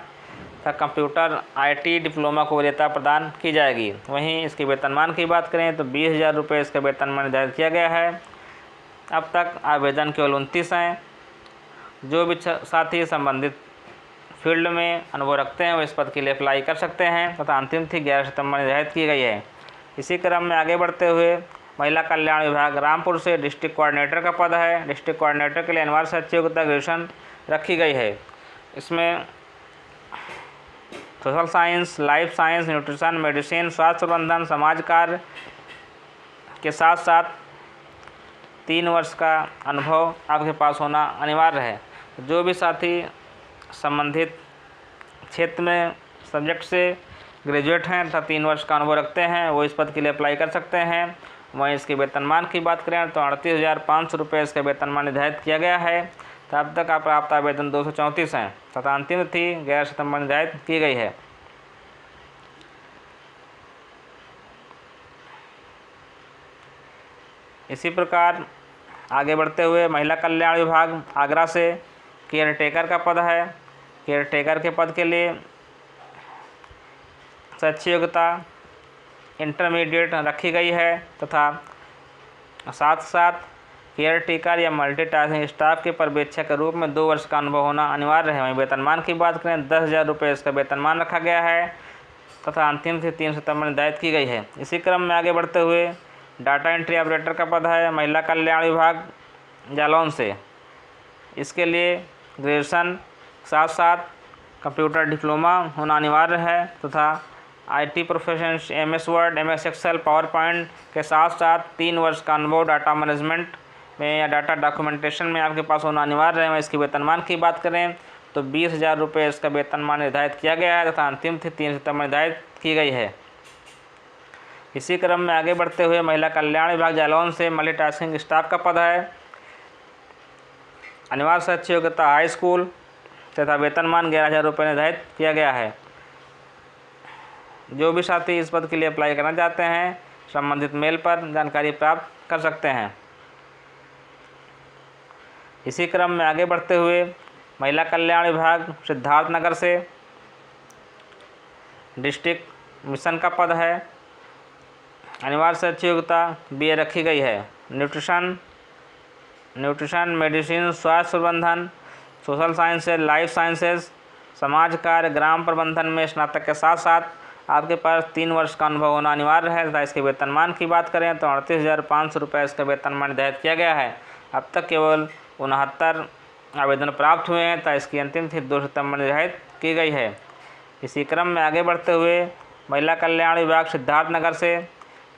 तथा कंप्यूटर IT डिप्लोमा को वरीयता प्रदान की जाएगी। वहीं इसके वेतनमान की बात करें तो 20,000 रुपये इसका वेतनमान निर्धारित किया गया है। अब तक आवेदन केवल 29 हैं। जो भी साथी संबंधित फील्ड में अनुभव रखते हैं वो इस पद के लिए अप्लाई कर सकते हैं तथा अंतिम तिथि 11 सितंबर निर्धारित की गई है। इसी क्रम में आगे बढ़ते हुए महिला कल्याण विभाग रामपुर से डिस्ट्रिक्ट कोऑर्डिनेटर का पद है। डिस्ट्रिक्ट कोऑर्डिनेटर के लिए अनिवार्य शैक्षिक योग्यता ग्रेजुएशन रखी गई है। इसमें social science, life science, nutrition, medicine, स्वास्थ्य प्रबंधन, समाज कार्य के साथ साथ 3 वर्ष का अनुभव आपके पास होना अनिवार्य है। जो भी साथी संबंधित क्षेत्र में सब्जेक्ट से ग्रेजुएट हैं तथा 3 वर्ष का अनुभव रखते हैं वो इस पद के लिए अप्लाई कर सकते हैं। वहीं इसके वेतनमान की बात करें तो 38,500 रुपये इसका वेतनमान निर्धारित किया गया है। तो अब तक आप प्राप्त आवेदन 234 हैं तथा अंतिम तिथि 11 सितंबर निर्धारित की गई है। इसी प्रकार आगे बढ़ते हुए महिला कल्याण विभाग आगरा से केयर टेकर का पद है। केयर टेकर के पद के लिए शैक्षिक योग्यता इंटरमीडिएट रखी गई है तथा साथ साथ केयर टेकर या मल्टीटास्किंग स्टाफ के पर्यवेक्षक के रूप में 2 वर्ष का अनुभव होना अनिवार्य है। वहीं वेतनमान की बात करें 10,000 रुपये इसका वेतनमान रखा गया है तथा अंतिम तिथि 3 सितंबर निर्धारित की गई है। इसी क्रम में आगे बढ़ते हुए डाटा एंट्री ऑपरेटर का पद है महिला कल्याण विभाग जालौन से। इसके लिए ग्रेजुएशन साथ साथ कंप्यूटर डिप्लोमा होना अनिवार्य है तथा IT profession MS Word, MS Excel, PowerPoint के साथ साथ 3 वर्ष का अनुभव डाटा मैनेजमेंट में या डाटा डॉक्यूमेंटेशन में आपके पास होना अनिवार्य है। इसके वेतनमान की बात करें तो 20,000 रुपये इसका वेतनमान निर्धारित किया गया है तथा अंतिम तिथि 3 सितंबर निर्धारित की गई है। इसी क्रम में आगे बढ़ते हुए महिला कल्याण विभाग जालौन से मल्टीटास्किंग स्टाफ का पद है। अनिवार्य शैक्षिक योग्यता हाई स्कूल तथा वेतनमान 11,000 रुपये निर्धारित किया गया है। जो भी साथी इस पद के लिए अप्लाई करना चाहते हैं संबंधित मेल पर जानकारी प्राप्त कर सकते हैं। इसी क्रम में आगे बढ़ते हुए महिला कल्याण विभाग सिद्धार्थनगर से डिस्ट्रिक्ट मिशन का पद है, अनिवार्य शैक्षिक योग्यता BA रखी गई है। न्यूट्रिशन, मेडिसिन, स्वास्थ्य प्रबंधन, सोशल साइंसेज, लाइफ साइंसेज, समाज कार्य, ग्राम प्रबंधन में स्नातक के साथ साथ आपके पास 3 वर्ष का अनुभव होना अनिवार्य है तथा इसके वेतनमान की बात करें तो 38,500 रुपये इसका वेतनमान निर्धारित किया गया है। अब तक केवल 69 आवेदन प्राप्त हुए हैं तथा इसकी अंतिम तिथि 2 सितंबर निर्धारित की गई है। इसी क्रम में आगे बढ़ते हुए महिला कल्याण विभाग सिद्धार्थनगर से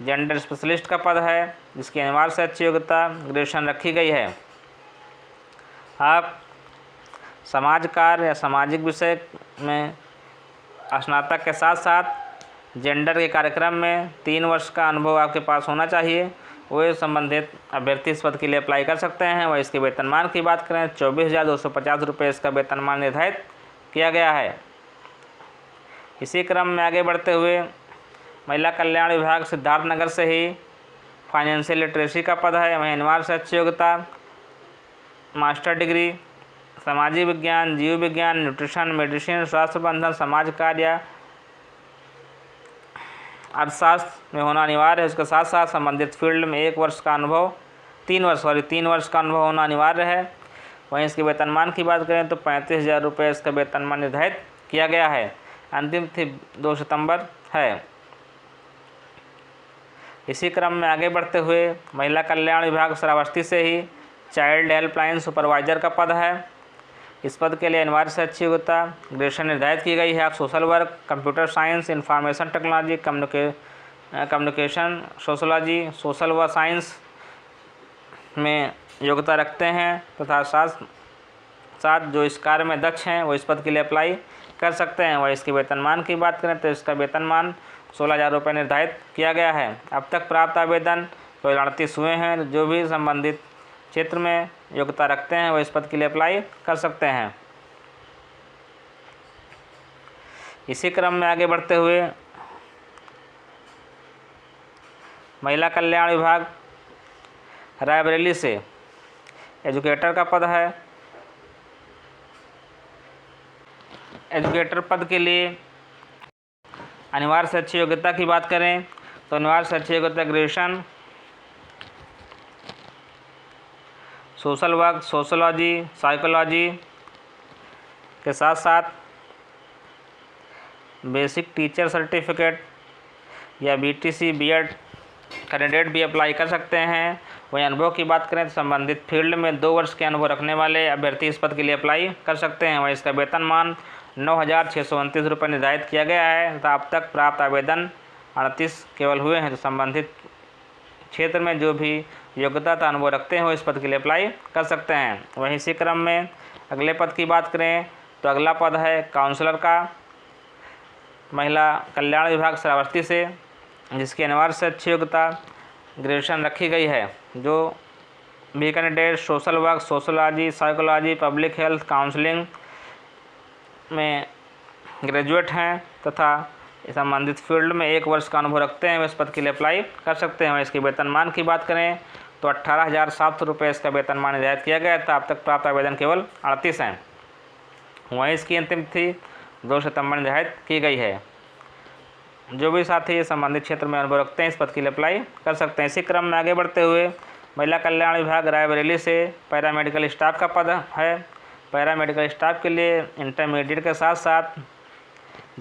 जेंडर स्पेशलिस्ट का पद है, जिसकी अनिवार्य शैक्षिक योग्यता ग्रेजुएशन रखी गई है। आप समाज कार्य या सामाजिक विषय में स्नातक के साथ साथ जेंडर के कार्यक्रम में 3 वर्ष का अनुभव आपके पास होना चाहिए। वे संबंधित अभ्यर्थी इस पद के लिए अप्लाई कर सकते हैं। वह इसके वेतनमान की बात करें 24,250 रुपये इसका वेतनमान निर्धारित किया गया है। इसी क्रम में आगे बढ़ते हुए महिला कल्याण विभाग सिद्धार्थनगर से ही फाइनेंशियल लिटरेसी का पद है। वहीं अनिवार्य शैक्षिक योग्यता मास्टर डिग्री सामाजिक विज्ञान, जीव विज्ञान, न्यूट्रिशन, मेडिसिन, स्वास्थ्य प्रबंधन, समाज कार्य, अर्थशास्त्र में होना अनिवार्य है। इसके साथ साथ संबंधित फील्ड में 3 वर्ष का अनुभव होना अनिवार्य है। वहीं इसके वेतनमान की बात करें तो 35,000 रुपये इसका वेतनमान निर्धारित किया गया है। अंतिम तिथि 2 सितंबर है। इसी क्रम में आगे बढ़ते हुए महिला कल्याण विभाग श्रावस्ती से ही चाइल्ड हेल्पलाइन सुपरवाइजर का पद है। इस पद के लिए अनिवार्य शैक्षिक योग्यता ग्रेजुएशन निर्धारित की गई है। आप social work, computer science, information technology, communication, sociology, social व साइंस में योग्यता रखते हैं तथा साथ जो इस कार्य में दक्ष हैं वो इस पद के लिए अप्लाई कर सकते हैं। वह इसके वेतनमान की बात करें तो इसका वेतनमान 16,000 रुपये निर्धारित किया गया है। अब तक प्राप्त आवेदन 38 हुए हैं। जो भी संबंधित क्षेत्र में योग्यता रखते हैं वो इस पद के लिए अप्लाई कर सकते हैं। इसी क्रम में आगे बढ़ते हुए महिला कल्याण विभाग रायबरेली से एजुकेटर का पद है। एजुकेटर पद के लिए अनिवार्य शैक्षिक योग्यता की बात करें तो अनिवार्य शैक्षिक योग्यता graduation social work, sociology, psychology के साथ साथ बेसिक टीचर सर्टिफिकेट या BTC B.Ed कैंडिडेट भी अप्लाई कर सकते हैं। वहीं अनुभव की बात करें तो संबंधित फील्ड में 2 वर्ष के अनुभव रखने वाले अभ्यर्थी इस पद के लिए अप्लाई कर सकते हैं। वहीं इसका वेतनमान 9,629 रुपये निर्धारित किया गया है तथा अब तक प्राप्त आवेदन 38 केवल हुए हैं। तो संबंधित क्षेत्र में जो भी योग्यता का अनुभव रखते हैं वो इस पद के लिए अप्लाई कर सकते हैं। वहीं इसी क्रम में अगले पद की बात करें तो अगला पद है काउंसलर का, महिला कल्याण विभाग श्रावस्ती से, जिसकी अनिवार्य शैक्षिक योग्यता ग्रेजुएशन रखी गई है। जो भी candidate social work, sociology, psychology, public health, counselling में ग्रेजुएट हैं तथा संबंधित फील्ड में 1 वर्ष का अनुभव रखते हैं वे इस पद के लिए अप्लाई कर सकते हैं। इसके वेतनमान की बात करें तो 18,700 रुपये इसका वेतनमान निर्धारित किया गया था। अब तक प्राप्त आवेदन केवल 38 हैं। वहीं इसकी अंतिम तिथि 2 सितंबर निर्धारित की गई है। जो भी साथी संबंधित क्षेत्र में अनुभव रखते हैं इस पद के लिए अप्लाई कर सकते हैं। इसी क्रम में आगे बढ़ते हुए महिला कल्याण विभाग रायबरेली से पैरामेडिकल स्टाफ का पद है। पैरामेडिकल स्टाफ के लिए इंटरमीडिएट के साथ साथ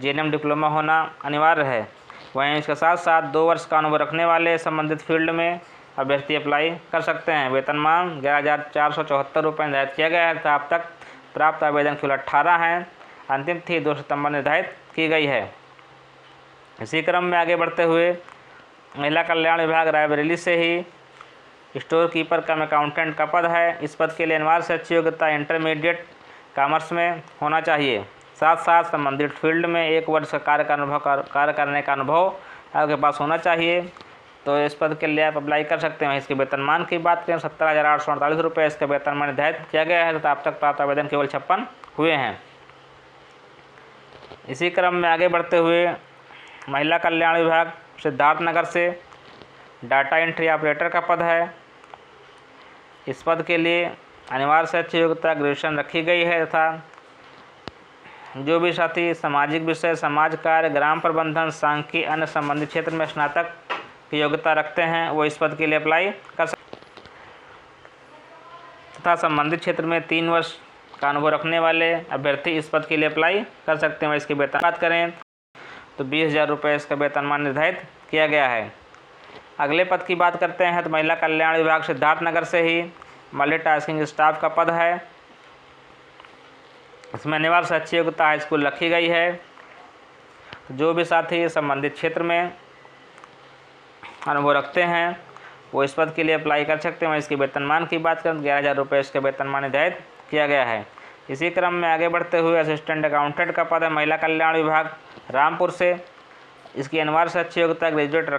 GNM डिप्लोमा होना अनिवार्य है। वहीं इसके साथ साथ 2 वर्ष का अनुभव रखने वाले संबंधित फील्ड में अभ्यर्थी अप्लाई कर सकते हैं। वेतनमान 11,474 रुपये निर्धारित किया गया है तथा अब तक प्राप्त आवेदन केवल 18 हैं। अंतिम तिथि 2 सितंबर निर्धारित की गई है। इसी क्रम में आगे बढ़ते हुए महिला कल्याण विभाग रायबरेली से ही स्टोर कीपर कम अकाउंटेंट का पद है। इस पद के लिए अनिवार्य शैक्षिक योग्यता इंटरमीडिएट कॉमर्स में होना चाहिए। साथ साथ संबंधित फील्ड में 1 वर्ष का कार्य करने का अनुभव आपके पास होना चाहिए। तो इस पद के लिए आप अप्लाई कर सकते हैं। इसके वेतनमान की बात करें 17,848 रुपये इसका वेतनमान निर्धारित किया गया है तथा अब तक प्राप्त आवेदन केवल 56 हुए हैं। इसी क्रम में आगे बढ़ते हुए महिला कल्याण विभाग सिद्धार्थनगर से डाटा एंट्री ऑपरेटर का पद है। इस पद के लिए अनिवार्य शैक्षिक योग्यता ग्रेजुएशन रखी गई है तथा जो भी साथी सामाजिक विषय, समाज कार्य, ग्राम प्रबंधन, सांख्यिकी, अन्य संबंधित क्षेत्र में स्नातक की योग्यता रखते हैं वो इस पद के लिए अप्लाई कर सकते तथा संबंधित क्षेत्र में 3 वर्ष का अनुभव रखने वाले अभ्यर्थी इस पद के लिए अप्लाई कर सकते हैं। इसकी वेतन बात करें तो 20,000 रुपये इसका वेतनमान निर्धारित किया गया है। अगले पद की बात करते हैं तो महिला कल्याण विभाग सिद्धार्थनगर से ही मल्टीटास्किंग स्टाफ का पद है। इसमें अनिवार्य शैक्षिक योग्यता हाई स्कूल रखी गई है। जो भी साथी संबंधित क्षेत्र में अनुभव रखते हैं वो इस पद के लिए अप्लाई कर सकते हैं। इसके वेतनमान की बात करें तो 11,000 रुपये इसका वेतनमान निर्धारित किया गया है। इसी क्रम में आगे बढ़ते हुए असिस्टेंट अकाउंटेंट का पद है महिला कल्याण विभाग रामपुर से। इसकी अनिवार्य शैक्षिक योग्यता ग्रेजुएट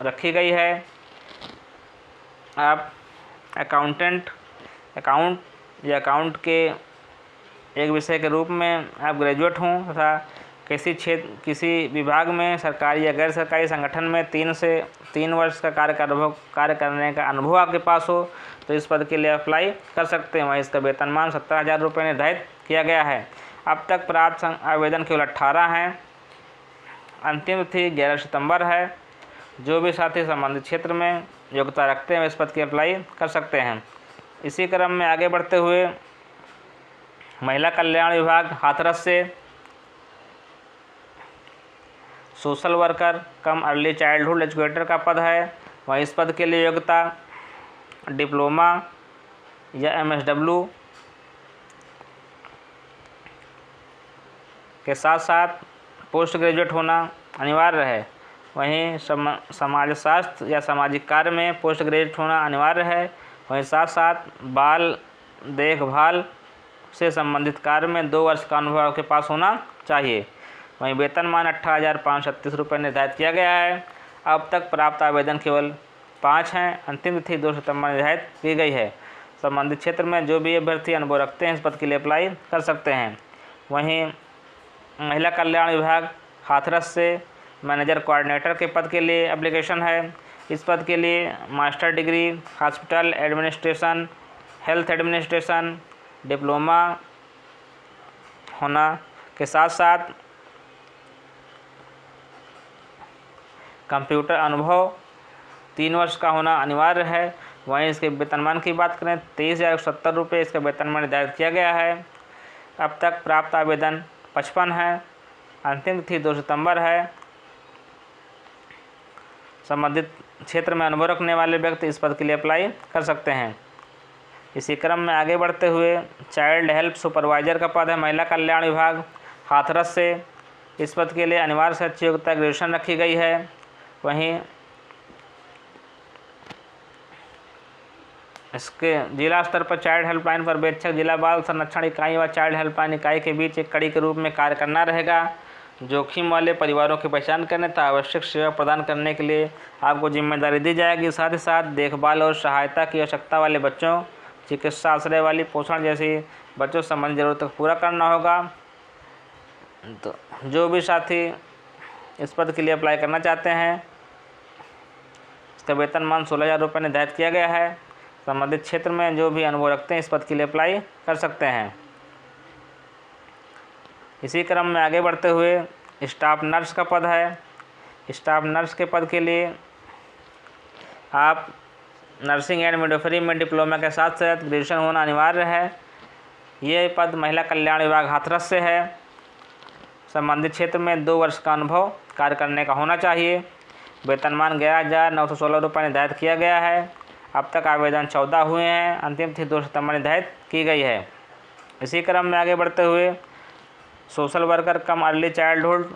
रखी गई है। आप अकाउंट के एक विषय के रूप में आप ग्रेजुएट हों तथा किसी विभाग में सरकारी या गैर सरकारी संगठन में 3 वर्ष का कार्य करने का अनुभव आपके पास हो तो इस पद के लिए अप्लाई कर सकते हैं। वहीं इसका वेतनमान 17,000 रुपये निर्धारित किया गया है। अब तक प्राप्त आवेदन केवल 18 हैं। अंतिम तिथि 11 सितंबर है। जो भी साथी संबंधित क्षेत्र में योग्यता रखते हैं इस पद की अप्लाई कर सकते हैं। इसी क्रम में आगे बढ़ते हुए महिला कल्याण विभाग हाथरस से सोशल वर्कर कम अर्ली चाइल्डहुड एजुकेटर का पद है। वहीं इस पद के लिए योग्यता डिप्लोमा या MSW के साथ साथ पोस्ट ग्रेजुएट होना अनिवार्य है। वहीं समाजशास्त्र या सामाजिक कार्य में पोस्ट ग्रेजुएट होना अनिवार्य है। वहीं साथ साथ बाल देखभाल से संबंधित कार्य में 2 वर्ष का अनुभव आपके पास होना चाहिए। वहीं वेतनमान 18,536 रुपये निर्धारित किया गया है। अब तक प्राप्त आवेदन केवल 5 हैं। अंतिम तिथि 2 सितंबर निर्धारित की गई है। संबंधित क्षेत्र में जो भी अभ्यर्थी अनुभव रखते हैं इस पद के लिए अप्लाई कर सकते हैं। वहीं महिला कल्याण विभाग हाथरस से मैनेजर कोऑर्डिनेटर के पद के लिए एप्लीकेशन है। इस पद के लिए master degree hospital administration, health administration, diploma होना के साथ साथ कंप्यूटर अनुभव 3 वर्ष का होना अनिवार्य है। वहीं इसके वेतनमान की बात करें 23,070 रुपये इसका वेतनमान निर्धारित किया गया है। अब तक प्राप्त आवेदन 55 है। अंतिम तिथि 2 सितंबर है। संबंधित क्षेत्र में अनुभव रखने वाले व्यक्ति इस पद के लिए अप्लाई कर सकते हैं। इसी क्रम में आगे बढ़ते हुए चाइल्ड हेल्प सुपरवाइजर का पद है महिला कल्याण विभाग हाथरस से। इस पद के लिए अनिवार्य शैक्षिक योग्यता ग्रेजुएशन रखी गई है। वहीं इसके जिला स्तर पर चाइल्ड हेल्पलाइन पर्यवेक्षक जिला बाल संरक्षण इकाई व चाइल्ड हेल्पलाइन इकाई के बीच एक कड़ी के रूप में कार्य करना रहेगा। जोखिम वाले परिवारों की पहचान करने तथा आवश्यक सेवा प्रदान करने के लिए आपको जिम्मेदारी दी जाएगी। साथ ही साथ देखभाल और सहायता की आवश्यकता वाले बच्चों, चिकित्सा आश्रय वाली पोषण जैसी बच्चों से संबंधित जरूरतों को पूरा करना होगा। तो जो भी साथी इस पद के लिए अप्लाई करना चाहते हैं इसका वेतनमान 16,000 रुपये निर्धारित किया गया है। संबंधित क्षेत्र में जो भी अनुभव रखते हैं इस पद के लिए अप्लाई कर सकते हैं। इसी क्रम में आगे बढ़ते हुए स्टाफ नर्स का पद है। स्टाफ नर्स के पद के लिए आप नर्सिंग एंड मिडवाइफरी में डिप्लोमा के साथ साथ ग्रेजुएशन होना अनिवार्य है। ये पद महिला कल्याण विभाग हाथरस से है। संबंधित क्षेत्र में 2 वर्ष का अनुभव कार्य करने का होना चाहिए। वेतनमान 11,916 रुपये निर्धारित किया गया है। अब तक आवेदन 14 हुए हैं। अंतिम तिथि 2 सितंबर निर्धारित की गई है। इसी क्रम में आगे बढ़ते हुए सोशल वर्कर कम अर्ली चाइल्डहुड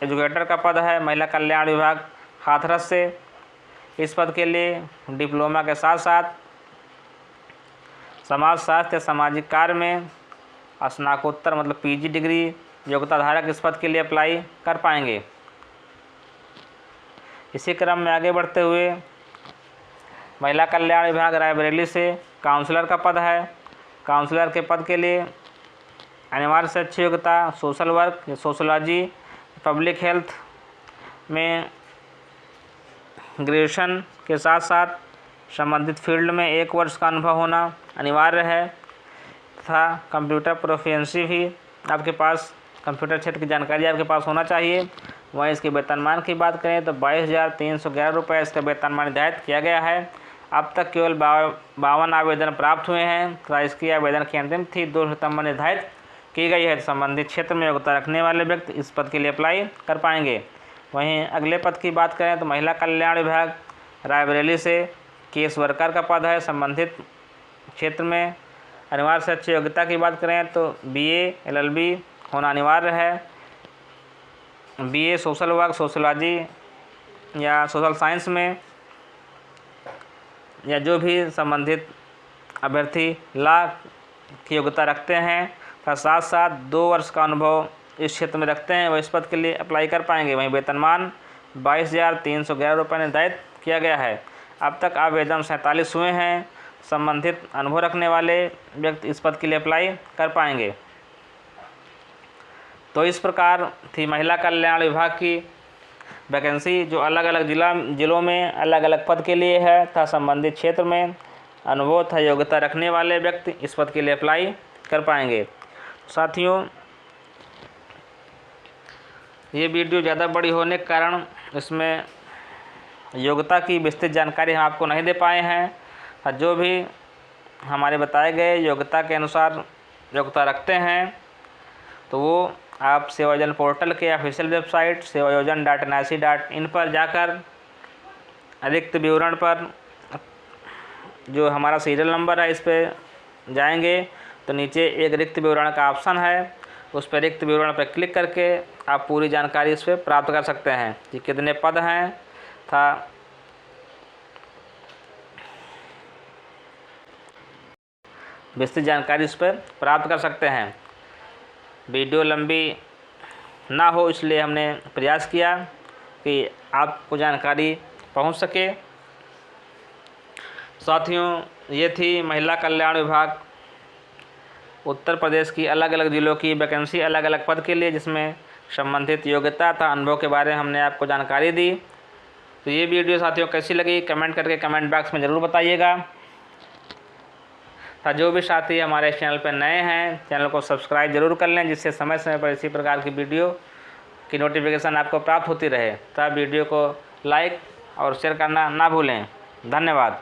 एजुकेटर का पद है महिला कल्याण विभाग हाथरस से। इस पद के लिए डिप्लोमा के साथ साथ समाज शास्त्र या सामाजिक कार्य में स्नातकोत्तर मतलब PG डिग्री योग्यता धारक इस पद के लिए अप्लाई कर पाएंगे। इसी क्रम में आगे बढ़ते हुए महिला कल्याण विभाग रायबरेली से काउंसलर का पद है। काउंसलर के पद के लिए अनिवार्य शैक्षिक योग्यता social work, sociology, public health में ग्रेजुएशन के साथ साथ संबंधित फील्ड में 1 वर्ष का अनुभव होना अनिवार्य है तथा कंप्यूटर प्रोफिशिएंसी भी आपके पास, कंप्यूटर क्षेत्र की जानकारी आपके पास होना चाहिए। वहीं इसके वेतनमान की बात करें तो 22,311 रुपये इसका वेतनमान निर्धारित किया गया है। अब तक केवल 52 आवेदन प्राप्त हुए हैं तथा इसकी आवेदन की अंतिम तिथि 2 सितंबर निर्धारित की गई है। संबंधित क्षेत्र में योग्यता रखने वाले व्यक्ति इस पद के लिए अप्लाई कर पाएंगे। वहीं अगले पद की बात करें तो महिला कल्याण विभाग रायबरेली से केस वर्कर का पद है। संबंधित क्षेत्र में अनिवार्य शैक्षिक योग्यता की बात करें तो BA LLB होना अनिवार्य है। BA सोशल वर्क, सोशलॉजी या सोशल साइंस में, या जो भी संबंधित अभ्यर्थी लॉ की योग्यता रखते हैं तथा साथ साथ 2 वर्ष का अनुभव इस क्षेत्र में रखते हैं, वह इस पद के लिए अप्लाई कर पाएंगे। वहीं वेतनमान 22,311 रुपये निर्धारित किया गया है। अब तक आवेदन 47 हुए हैं। संबंधित अनुभव रखने वाले व्यक्ति इस पद के लिए अप्लाई कर पाएंगे। तो इस प्रकार थी महिला कल्याण विभाग की वैकेंसी, जो अलग अलग जिलों में अलग अलग पद के लिए है तथा संबंधित क्षेत्र में अनुभव तथा योग्यता रखने वाले व्यक्ति इस पद के लिए अप्लाई कर पाएंगे। साथियों, ये वीडियो ज़्यादा बड़ी होने के कारण इसमें योग्यता की विस्तृत जानकारी हम आपको नहीं दे पाए हैं। जो भी हमारे बताए गए योग्यता के अनुसार योग्यता रखते हैं तो वो आप सेवा योजना पोर्टल के ऑफिशियल वेबसाइट sevayojan.nic.in पर जाकर रिक्त विवरण पर जो हमारा सीरियल नंबर है इस पर जाएंगे तो नीचे एक रिक्त विवरण का ऑप्शन है, उस पर रिक्त विवरण पर क्लिक करके आप पूरी जानकारी इस पर प्राप्त कर सकते हैं कि कितने पद हैं था विस्तृत जानकारी इस पर प्राप्त कर सकते हैं। वीडियो लंबी ना हो इसलिए हमने प्रयास किया कि आपको जानकारी पहुंच सके। साथियों, ये थी महिला कल्याण विभाग उत्तर प्रदेश की अलग अलग जिलों की वैकेंसी अलग अलग पद के लिए, जिसमें संबंधित योग्यता था अनुभव के बारे में हमने आपको जानकारी दी। तो ये वीडियो साथियों कैसी लगी कमेंट करके कमेंट बॉक्स में ज़रूर बताइएगा। जो भी साथी हमारे चैनल पर नए हैं चैनल को सब्सक्राइब जरूर कर लें, जिससे समय समय पर इसी प्रकार की वीडियो की नोटिफिकेशन आपको प्राप्त होती रहे। तब वीडियो को लाइक और शेयर करना ना भूलें। धन्यवाद।